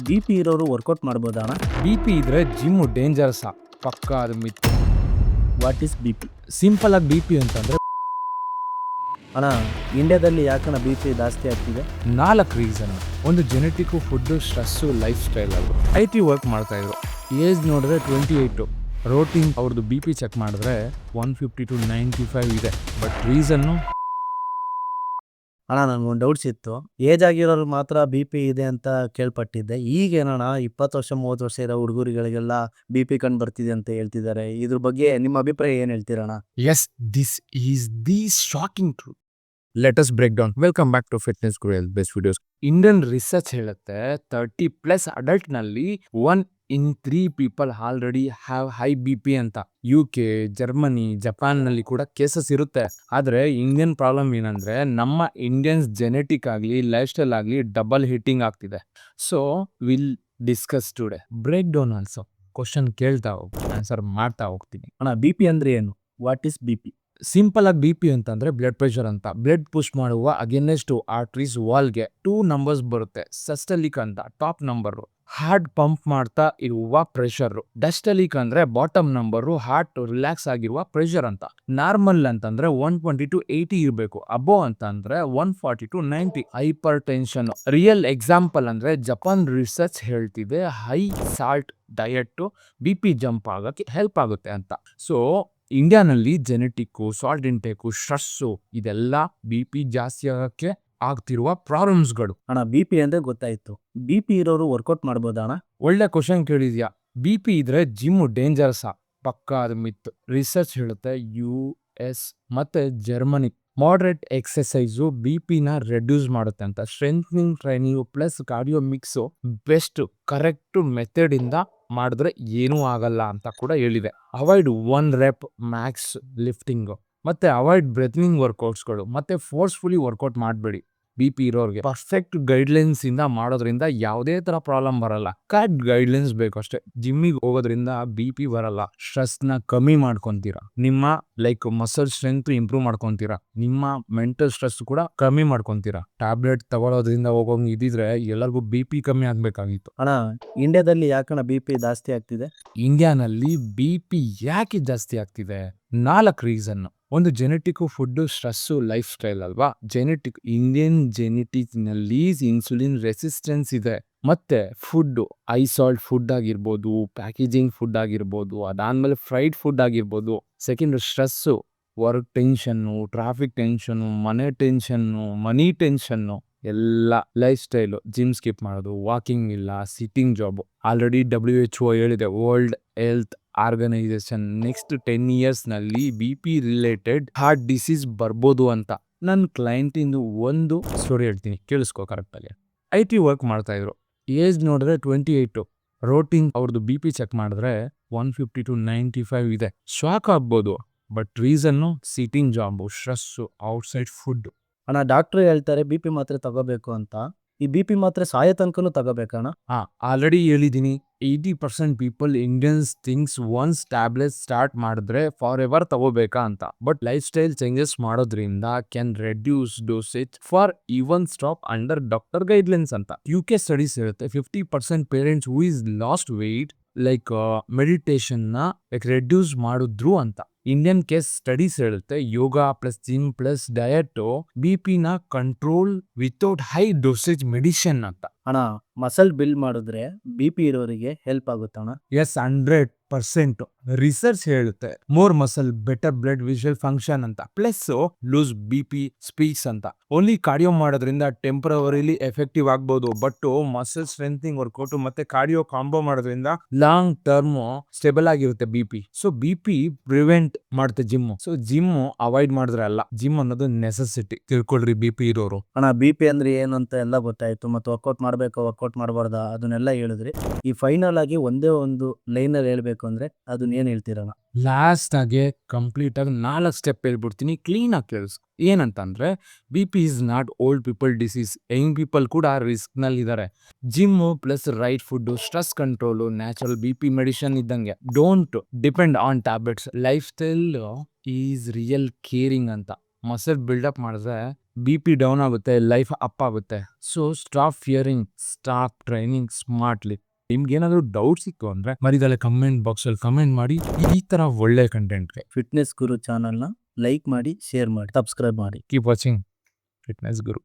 B P ಇರೋರು workout ಮಾಡ್ಬೋದಾ ಅಣ್ಣ? ಬಿ.ಪಿ ಇದ್ರೆ ಜಿಮ್ಮು ಡೇಂಜರಸ್ಸಾ? ಪಕ್ಕಾ ಅದು myth. What is B P? Simple ಆಗಿ ಬಿ.ಪಿ ಅಂತಂದ್ರೆ ಅಣ್ಣ, ಇಂಡಿಯಾದಲ್ಲಿ ಯಾಕಣ್ಣ ಬಿ ಪಿ ಜಾಸ್ತಿ ಆಗ್ತಿದೆ? 4 ರೀಸನ್. ಒಂದು genetic, food, stress, life style. ಅವರು IT ವರ್ಕ್ ಮಾಡ್ತಾ ಇದ್ರು. ಏಜ್ ನೋಡಿದ್ರೆ 28. ರೋಟಿನ್ ಅವ್ರದ್ದು ಬಿ.ಪಿ ಚೆಕ್ ಮಾಡಿದ್ರೆ 150 to 95 ಇದೆ. ಬಟ್ ರೀಸನ್ನು ಅಣ್ಣ, ನನಗೊಂದು ಡೌಟ್ಸ್ ಇತ್ತು. ಏಜ್ ಆಗಿರೋರು ಮಾತ್ರ ಬಿ ಪಿ ಇದೆ ಅಂತ ಕೇಳ್ಪಟ್ಟಿದ್ದೆ. ಈಗೇನಣ್ಣ 20 ವರ್ಷ 30 ವರ್ಷ ಇರೋ ಹುಡುಗರುಗಳಿಗೆಲ್ಲ ಬಿ ಪಿ ಕಂಡು ಬರ್ತಿದೆ ಅಂತ ಹೇಳ್ತಿದ್ದಾರೆ. ಇದ್ರ ಬಗ್ಗೆ ನಿಮ್ಮ ಅಭಿಪ್ರಾಯ ಏನು ಹೇಳ್ತೀರಣ್ಣ? Yes, this is the shocking truth. Let us break down. Welcome back to fitness Guru health based videos. Indian research ಹೇಳುತ್ತೆ 30+ ಅಡಲ್ಟ್ ನಲ್ಲಿ 1 in 3 people already have high BP ಅಂತ. UK, ಜರ್ಮನಿ, ಜಪಾನ್ ನಲ್ಲಿ ಕೂಡ ಕೇಸಸ್ ಇರುತ್ತೆ. ಆದ್ರೆ ಇಂಡಿಯನ್ ಪ್ರಾಬ್ಲಮ್ ಏನಂದ್ರೆ ನಮ್ಮ Indians genetic ಆಗಲಿ ಲೈಫ್ ಸ್ಟೈಲ್ ಆಗಲಿ ಡಬಲ್ ಹಿಟ್ಟಿಂಗ್ ಆಗ್ತಿದೆ. So will discuss today. Break down also. Question ಕೇಳ್ತಾ ಹೋಗಿ ಆನ್ಸರ್ ಮಾಡ್ತಾ ಹೋಗ್ತೀನಿ. ಅಣ್ಣ, ಬಿ ಪಿ ಅಂದ್ರೆ ಏನು? What is B P? Simple ಆಗಿ ಬಿ.ಪಿ ಅಂತಂದ್ರೆ ಬ್ಲಡ್ ಪ್ರೆಷರ್ ಅಂತ. ಬ್ಲಡ್ ಪುಷ್ ಮಾಡುವ ಅಗೇನೆಸ್ಟ್ ಆರ್ಟ್ರೀಸ್ ವಾಲ್ಗೆ 2 ನಂಬರ್ಸ್ ಬರುತ್ತೆ. ಸಿಸ್ಟಲಿಕ್ ಅಂತ ಟಾಪ್ ನಂಬರು, ಹಾರ್ಟ್ ಪಂಪ್ ಮಾಡ್ತಾ ಇರುವ ಪ್ರೆಷರ್. ಡಸ್ಟಲಿಕ್ ಅಂದ್ರೆ ಬಾಟಮ್ ನಂಬರು, ಹಾರ್ಟ್ ರಿಲ್ಯಾಕ್ಸ್ ಆಗಿರುವ ಪ್ರೆಷರ್ ಅಂತ. ನಾರ್ಮಲ್ ಅಂತಂದ್ರೆ 120 to 80 ಇರಬೇಕು. ಅಬೋ ಅಂತ ಅಂದ್ರೆ 140 to 90. Hypertension. Real example ಅಂದ್ರೆ ಜಪಾನ್ ರಿಸರ್ಚ್ ಹೇಳ್ತಿದೆ high salt diet BP jump ಆಗಕ್ಕೆ ಹೆಲ್ಪ್ ಆಗುತ್ತೆ ಅಂತ. ಸೊ ಇಂಡಿಯಾನಲ್ಲಿ ಜೆನೆಟಿಕ್ಕು, ಸಾಲ್ಟ್ ಇಂಟೇಕು, ಸ್ಟ್ರೆಸ್ಸು ಇದೆಲ್ಲ ಬಿ.ಪಿ ಜಾಸ್ತಿ ಆಗಕ್ಕೆ ಆಗ್ತಿರುವ ಪ್ರಾಬ್ಲಮ್ಸ್ಗಳು. ಅಣ್ಣ, ಬಿ ಪಿ ಅಂದ್ರೆ ಗೊತ್ತಾಯ್ತು. ಬಿ ಪಿ ಇರೋರು ವರ್ಕೌಟ್ ಮಾಡ್ಬೋದಾ ಅಣ್ಣ? ಒಳ್ಳೆ ಕ್ವಶನ್ ಕೇಳಿದ್ಯಾ. ಬಿ.ಪಿ ಇದ್ರೆ ಜಿಮ್ಮು ಡೇಂಜರಸ್ಸಾ? ಪಕ್ಕಾ ಅದು ಮಿತ್. ರಿಸರ್ಚ್ ಹೇಳುತ್ತೆ US ಮತ್ತೆ ಜರ್ಮನಿ ಮಾಡ್ರೇಟ್ ಎಕ್ಸಸೈಸು ಬಿ.ಪಿನ ರೆಡ್ಯೂಸ್ ಮಾಡುತ್ತೆ ಅಂತ. Strengthening training plus cardio mix best. Correct method ಇಂದ ಮಾಡಿದ್ರೆ ಏನೂ ಆಗಲ್ಲ ಅಂತ ಕೂಡ ಹೇಳಿದೆ. ಅವಾಯ್ಡ್ 1 rep ಮ್ಯಾಕ್ಸ್ ಲಿಫ್ಟಿಂಗ್ ಮತ್ತೆ ಅವಾಯ್ಡ್ ಬ್ರೆಥಿಂಗ್ ವರ್ಕೌಟ್ಸ್ಗಳು ಮತ್ತೆ ಫೋರ್ಸ್ಫುಲಿ ವರ್ಕೌಟ್ ಮಾಡಬೇಡಿ. ಬಿ.ಪಿ ಇರೋರಿಗೆ ಪರ್ಫೆಕ್ಟ್ ಗೈಡ್ಲೈನ್ಸ್ ಇಂದ ಮಾಡೋದ್ರಿಂದ ಯಾವುದೇ ತರ ಪ್ರಾಬ್ಲಮ್ ಬರಲ್ಲ. ಕರೆಕ್ಟ್ ಗೈಡ್ಲೈನ್ಸ್ ಬೇಕು ಅಷ್ಟೇ. ಜಿಮ್ಮಿಗೆ ಹೋಗೋದ್ರಿಂದ ಬಿ.ಪಿ ಬರಲ್ಲ. ಸ್ಟ್ರೆಸ್ ನ ಕಮ್ಮಿ ಮಾಡ್ಕೊಂತೀರಾ, ನಿಮ್ಮ ಮಸಲ್ ಸ್ಟ್ರೆಂತ್ ಇಂಪ್ರೂವ್ ಮಾಡ್ಕೊಂತೀರಾ, ನಿಮ್ಮ ಮೆಂಟಲ್ ಸ್ಟ್ರೆಸ್ ಕೂಡ ಕಮ್ಮಿ ಮಾಡ್ಕೊಂತೀರಾ. ಟ್ಯಾಬ್ಲೆಟ್ ತಗೊಳ್ಳೋದ್ರಿಂದ ಹೋಗೋಂಗ್ ಇದ್ದಿದ್ರೆ ಎಲ್ಲರಿಗೂ ಬಿ.ಪಿ ಕಮ್ಮಿ ಆಗ್ಬೇಕಾಗಿತ್ತು. ಅಣ್ಣ, ಇಂಡಿಯಾದಲ್ಲಿ ಯಾಕಣ್ಣ ಬಿ ಪಿ ಜಾಸ್ತಿ ಆಗ್ತಿದೆ? ಇಂಡಿಯಾನಲ್ಲಿ ಬಿ.ಪಿ ಯಾಕೆ ಜಾಸ್ತಿ ಆಗ್ತಿದೆ? 4 ರೀಸನ್. ಒಂದು genetic, food, stress, lifestyle ಅಲ್ವಾ. ಜೆನೆಟಿಕ್, ಇಂಡಿಯನ್ ಜೆನೆಟಿಕ್ ನಲ್ಲಿ ಇನ್ಸುಲಿನ್ ರೆಸಿಸ್ಟೆನ್ಸ್ ಇದೆ. ಮತ್ತೆ ಫುಡ್, ಐ ಸಾಲ್ಟ್ ಫುಡ್ ಆಗಿರ್ಬೋದು, ಪ್ಯಾಕೇಜಿಂಗ್ ಫುಡ್ ಆಗಿರ್ಬೋದು, ಅದಾದ್ಮೇಲೆ ಫ್ರೈಡ್ ಫುಡ್ ಆಗಿರ್ಬೋದು. Second stress, work tension, traffic tension, ಮನೆ ಟೆನ್ಷನ್ನು, ಮನಿ ಟೆನ್ಷನ್ನು, ಎಲ್ಲ ಲೈಫ್ ಸ್ಟೈಲು. ಜಿಮ್ ಸ್ಕಿಪ್ ಮಾಡೋದು, ವಾಕಿಂಗ್ ಇಲ್ಲ, ಸಿಟ್ಟಿಂಗ್ ಜಾಬ್. ಆಲ್ರೆಡಿ WHO ಹೇಳಿದೆ, world health organisation next 10 years ನಲ್ಲಿ ಬಿ.ಪಿ ರಿಲೇಟೆಡ್ ಹಾರ್ಟ್ ಡಿಸೀಸ್ ಬರ್ಬೋದು ಅಂತ. ನನ್ನ ಕ್ಲೈಂಟ್ ಇಂದು ಒಂದು ಸ್ಟೋರಿ ಹೇಳ್ತೀನಿ, ಕೇಳಿಸ್ಕೋ ಕರೆಕ್ಟಾಗಿ. IT ವರ್ಕ್ ಮಾಡ್ತಾ ಇದ್ರು. ಏಜ್ ನೋಡಿದ್ರೆ 28. ರೋಟಿನ್ ಅವ್ರದ್ದು ಬಿ.ಪಿ ಚೆಕ್ ಮಾಡಿದ್ರೆ 150 to 95 ಇದೆ. ಶಾಕ್ ಆಗ್ಬೋದು. But reason sitting job, stress, outside food. ಅಣ್ಣ, ಡಾಕ್ಟ್ರು ಹೇಳ್ತಾರೆ ಬಿ ಪಿ ಮಾತ್ರೆ ತಗೋಬೇಕು ಅಂತ. ಈ ಬಿ ಪಿ ಮಾತ್ರೆ ಸಾಯೋ ತನಕನೂ ತಗೋಬೇಕಣ್ಣ? ಆಲ್ರೆಡಿ ಹೇಳಿದ್ದೀನಿ. 80% people Indians thinks once tablet start ಮಾಡಿದ್ರೆ ಫಾರ್ ಎವರ್ ತಗೋಬೇಕಾ ಅಂತ. ಬಟ್ ಲೈಫ್ ಸ್ಟೈಲ್ ಚೇಂಜಸ್ ಮಾಡೋದ್ರಿಂದ can reduce dosage for even stop under doctor guidelines ಅಂತ. UK ಸ್ಟಡೀಸ್ ಹೇಳುತ್ತೆ 50% parents who is lost weight meditation ನ ರೆಡ್ಯೂಸ್ ಮಾಡಿದ್ರು ಅಂತ. ಇಂಡಿಯನ್ ಕೇಸ್ ಸ್ಟಡೀಸ್ ಹೇಳುತ್ತೆ yoga plus gym plus diet BP ನ control without high dosage medicine ಅಂತ. ಅಣ್ಣ, muscle build ಮಾಡಿದ್ರೆ ಬಿ ಪಿ ಇರೋರಿಗೆ ಹೆಲ್ಪ್ ಆಗುತ್ತಣ್ಣ? ಎಸ್, 100%. ರಿಸರ್ಚ್ ಹೇಳುತ್ತೆ more muscle better blood whistle function ಅಂತ. ಪ್ಲಸ್ ಲೂಸ್ ಬಿ.ಪಿ ಸ್ಪೀಕ್ಸ್ ಅಂತ. ಓನ್ಲಿ ಕಾರ್ಡಿಯೋ ಮಾಡೋದ್ರಿಂದ ಟೆಂಪರವರಿಲಿ ಎಫೆಕ್ಟಿವ್ ಆಗ್ಬೋದು. ಬಟ್ ಮಸಲ್ ಸ್ಟ್ರೆಂಥಿಂಗ್ ವರ್ಕೌಟ್ ಮತ್ತೆ ಕಾರ್ಡಿಯೋ ಕಾಂಬೋ ಮಾಡೋದ್ರಿಂದ ಲಾಂಗ್ ಟರ್ಮ್ ಸ್ಟೇಬಲ್ ಆಗಿರುತ್ತೆ ಬಿ.ಪಿ. ಸೊ ಬಿ.ಪಿ ಪ್ರಿವೆಂಟ್ ಮಾಡುತ್ತೆ ಜಿಮ್. ಸೊ ಜಿಮ್ ಅವಾಯ್ಡ್ ಮಾಡಿದ್ರೆ ಅಲ್ಲ, ಜಿಮ್ ಅನ್ನೋದು ನೆಸೆಸಿಟಿ. ತಿಳ್ಕೊಳ್ರಿ ಬಿ.ಪಿ ಇರೋರು. ಅಣ್ಣ, ಬಿ ಪಿ ಅಂದ್ರೆ ಏನು ಅಂತ ಎಲ್ಲ ಗೊತ್ತಾಯ್ತು. ಮತ್ತು ವರ್ಕೌಟ್ ಮಾಡಬೇಕು, ವರ್ಕೌಟ್ ಮಾಡಬಾರ್ದಾ ಅದನ್ನೆಲ್ಲ ಹೇಳಿದ್ರಿ. ಈ ಫೈನಲ್ ಆಗಿ ಒಂದೇ ಒಂದು ಲೈನಲ್ಲಿ ಹೇಳ್ಬೇಕು ಅಂದ್ರೆ ಅದನ್ನ ಏನು ಹೇಳ್ತೀರಣ್ಣ? ಲಾಸ್ಟ್ ಆಗಿ ಕಂಪ್ಲೀಟ್ ಆಗಿ 4 ಸ್ಟೆಪ್ ಹೇಳ್ಬಿಡ್ತೀನಿ, ಕ್ಲೀನ್ ಆಗಿ ಕೇಳಿಸ್. ಏನಂತಂದ್ರೆ BP is not old people disease. Young people ಕೂಡ ರಿಸ್ಕ್ ನಲ್ಲಿ ಇದ್ದಾರೆ. Gym plus right food, stress control, natural BP medicine ಇದ್ದಂಗೆ. Don't depend on tablets. Lifestyle is real caring ಅಂತ. ಮಸಲ್ ಬಿಲ್ಡಪ್ ಮಾಡಿದ್ರೆ ಬಿ ಪಿ ಡೌನ್ ಆಗುತ್ತೆ, life up ಆಗುತ್ತೆ. So stop fearing, stop training smartly. ನಿಮ್ಗೆ ಏನಾದರೂ doubts ಇತ್ತು ಅಂದರೆ ಮರಿದಲ್ಲೇ comment ಬಾಕ್ಸಲ್ಲಿ ಕಮೆಂಟ್ ಮಾಡಿ. ಈ ಥರ ಒಳ್ಳೆ ಕಂಟೆಂಟ್ಗೆ ಫಿಟ್ನೆಸ್ ಗುರು ಚಾನಲ್ನ ಲೈಕ್ ಮಾಡಿ, ಶೇರ್ ಮಾಡಿ, ಸಬ್ಸ್ಕ್ರೈಬ್ ಮಾಡಿ. ಕೀಪ್ ವಾಚಿಂಗ್ ಫಿಟ್ನೆಸ್ ಗುರು.